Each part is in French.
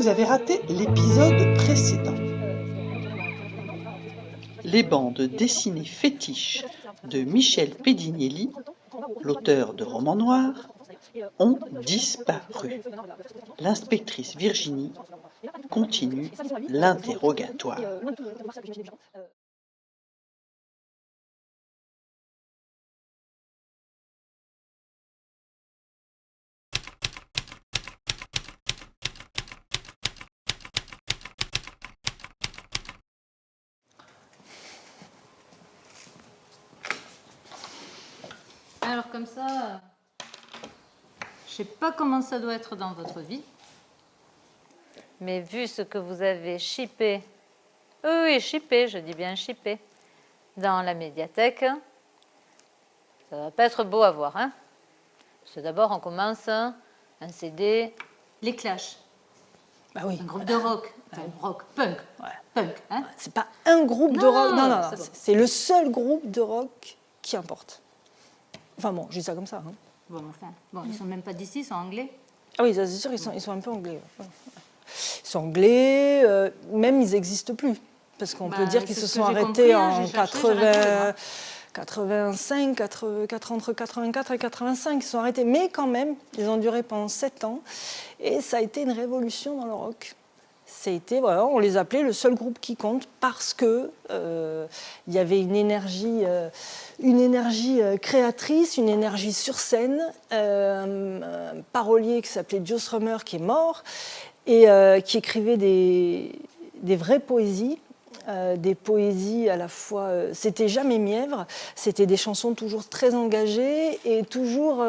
vous avez raté l'épisode précédent. Les bandes dessinées fétiches de Michel Pedignelli, l'auteur de romans noirs, ont disparu. L'inspectrice Virginie continue l'interrogatoire. Alors comme ça, je sais pas comment ça doit être dans votre vie, mais vu ce que vous avez shippé, oui, shippé, je dis bien shippé, dans la médiathèque, ça va pas être beau à voir, hein. Parce que d'abord, on commence un CD, les Clash. Bah oui. Un groupe de rock, enfin, rock, punk, punk, hein. C'est pas un groupe de rock, non, c'est bon. c'est le seul groupe de rock qui importe. Enfin bon, je dis ça comme ça. Hein. Bon, enfin, bon, ils sont même pas d'ici, ils sont anglais. Ah oui, c'est sûr, ils sont un peu anglais. Ouais. Ils sont anglais, même ils n'existent plus. Parce qu'on peut dire qu'ils se sont arrêtés en 85, entre 84 et 85, ils se sont arrêtés. Mais quand même, ils ont duré pendant 7 ans. Et ça a été une révolution dans le rock. Voilà, on les appelait le seul groupe qui compte parce que il y avait une énergie créatrice, une énergie sur scène, un parolier qui s'appelait Joe Strummer qui est mort et qui écrivait des vraies poésies. Des poésies à la fois, c'était jamais mièvre, c'était des chansons toujours très engagées et toujours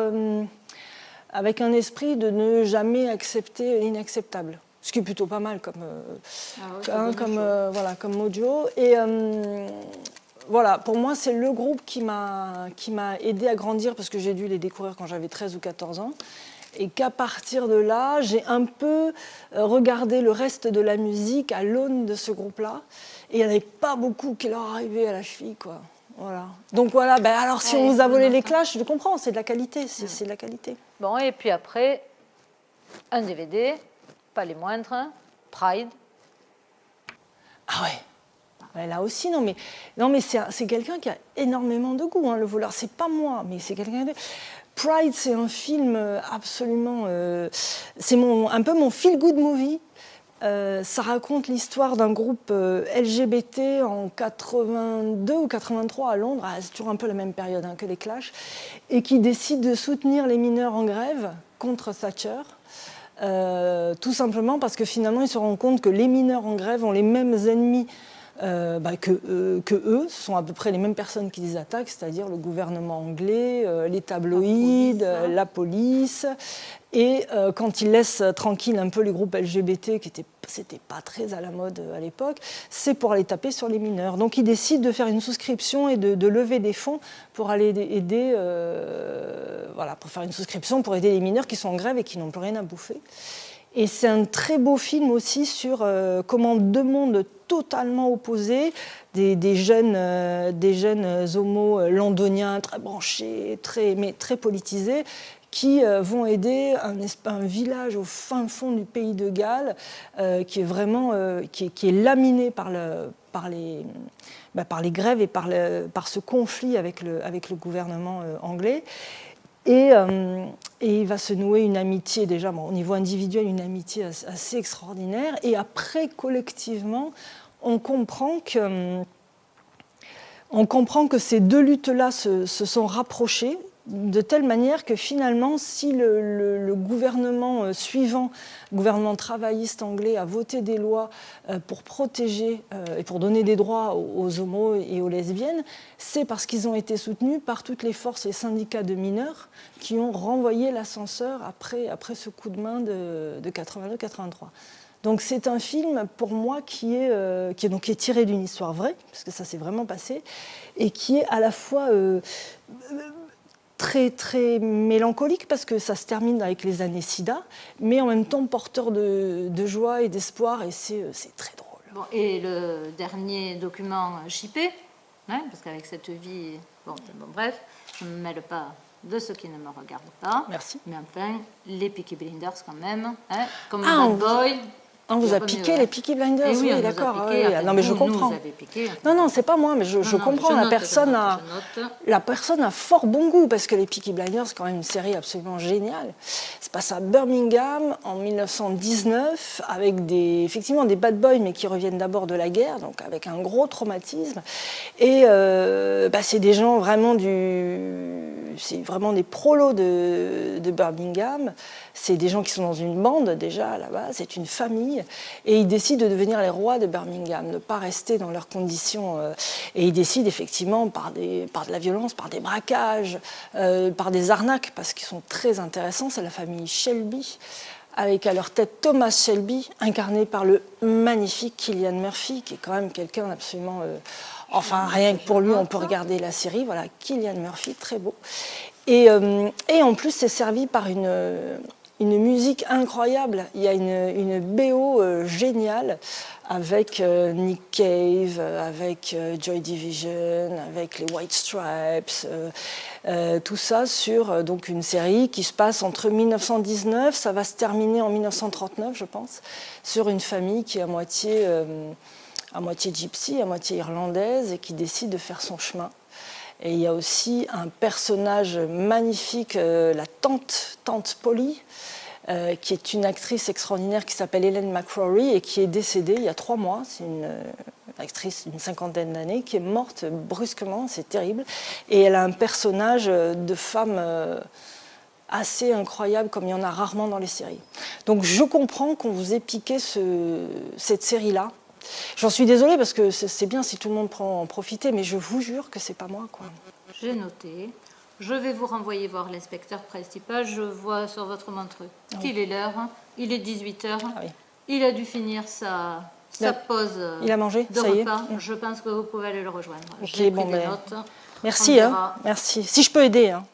avec un esprit de ne jamais accepter l'inacceptable. Ce qui est plutôt pas mal comme mojo. Et voilà, pour moi, c'est le groupe qui m'a aidé à grandir parce que j'ai dû les découvrir quand j'avais 13 ou 14 ans. Et qu'à partir de là, j'ai un peu regardé le reste de la musique à l'aune de ce groupe-là. Et il n'y en avait pas beaucoup qui leur arrivaient à la cheville, quoi. Voilà. Donc voilà, alors si on vous a volé les Clash, je comprends, c'est de la qualité, c'est de la qualité. Bon, et puis après, un DVD, pas les moindres, Pride. Ah ouais. Là aussi, non mais c'est quelqu'un qui a énormément de goût, hein, le voleur. C'est pas moi, mais c'est quelqu'un de... Pride, c'est un film absolument... c'est un peu mon feel-good movie. Ça raconte l'histoire d'un groupe LGBT en 82 ou 83 à Londres, c'est toujours un peu la même période que les Clash, et qui décide de soutenir les mineurs en grève contre Thatcher. Tout simplement parce que finalement ils se rendent compte que les mineurs en grève ont les mêmes ennemis que eux, ce sont à peu près les mêmes personnes qui les attaquent, c'est-à-dire le gouvernement anglais, les tabloïds, la police. Et quand ils laissent tranquille un peu les groupes LGBT, c'était pas très à la mode à l'époque, c'est pour aller taper sur les mineurs. Donc ils décident de faire une souscription et de lever des fonds pour aller aider, pour faire une souscription pour aider les mineurs qui sont en grève et qui n'ont plus rien à bouffer. Et c'est un très beau film aussi sur comment deux mondes totalement opposés, des jeunes homos londoniens très branchés, mais très politisés, qui vont aider un village au fin fond du pays de Galles qui est vraiment qui est laminé par les grèves et par ce conflit avec le gouvernement anglais. Et il va se nouer une amitié, déjà au niveau individuel, une amitié assez extraordinaire. Et après, collectivement, on comprend que ces deux luttes-là se sont rapprochées de telle manière que finalement, si le gouvernement suivant, le gouvernement travailliste anglais, a voté des lois pour protéger et pour donner des droits aux homos et aux lesbiennes, c'est parce qu'ils ont été soutenus par toutes les forces et syndicats de mineurs qui ont renvoyé l'ascenseur après ce coup de main de 82-83. Donc c'est un film pour moi qui est tiré d'une histoire vraie, parce que ça s'est vraiment passé, et qui est à la fois très, très mélancolique parce que ça se termine avec les années SIDA, mais en même temps porteur de joie et d'espoir, et c'est très drôle. Bon, et le dernier document shippé, parce qu'avec cette vie... bref, je ne me mêle pas de ce qui ne me regarde pas. Merci. Mais enfin, les Peaky Blinders quand même, comme Bad Boy, On vous Il y a pas piqué mieux, les hein. Peaky Blinders, Eh oui, oui, on nous a d'accord. piqué, enfin, non, mais je vous nous comprends. avez piqué, enfin. Non, non, c'est pas moi, mais je Non, comprends. je La note, personne je note. la personne a fort bon goût parce que les Peaky Blinders, c'est quand même une série absolument géniale. Ça passe à Birmingham en 1919 avec effectivement des bad boys, mais qui reviennent d'abord de la guerre, donc avec un gros traumatisme. Et c'est des gens vraiment c'est vraiment des prolos de Birmingham. C'est des gens qui sont dans une bande déjà là-bas, c'est une famille, et ils décident de devenir les rois de Birmingham, ne pas rester dans leurs conditions. Et ils décident effectivement par de la violence, par des braquages, par des arnaques, parce qu'ils sont très intéressants. C'est la famille Shelby, avec à leur tête Thomas Shelby, incarné par le magnifique Cillian Murphy, qui est quand même quelqu'un d'absolument... Enfin, rien que pour lui, on peut regarder la série. Voilà, Cillian Murphy, très beau. Et en plus, c'est servi par une musique incroyable. Il y a une BO géniale avec Nick Cave, avec Joy Division, avec les White Stripes, tout ça sur donc une série qui se passe entre 1919, ça va se terminer en 1939, je pense, sur une famille qui est à moitié gypsy, à moitié irlandaise, et qui décide de faire son chemin. Et il y a aussi un personnage magnifique, la tante Polly, qui est une actrice extraordinaire qui s'appelle Helen McCrory et qui est décédée il y a 3 mois. C'est une actrice d'une 50aine d'années qui est morte brusquement, c'est terrible. Et elle a un personnage de femme assez incroyable, comme il y en a rarement dans les séries. Donc je comprends qu'on vous ait piqué cette série-là. J'en suis désolée parce que c'est bien si tout le monde prend en profiter, mais je vous jure que c'est pas moi, quoi. J'ai noté. Je vais vous renvoyer voir l'inspecteur principal. Je vois sur votre montre qu'il est l'heure. Il est 18h. Ah oui. Il a dû finir sa pause Il a mangé, de ça y est. repas. Je pense que vous pouvez aller le rejoindre. Ok, J'ai pris bon, des ben, notes. Merci, On hein, verra. merci. Si je peux aider, hein.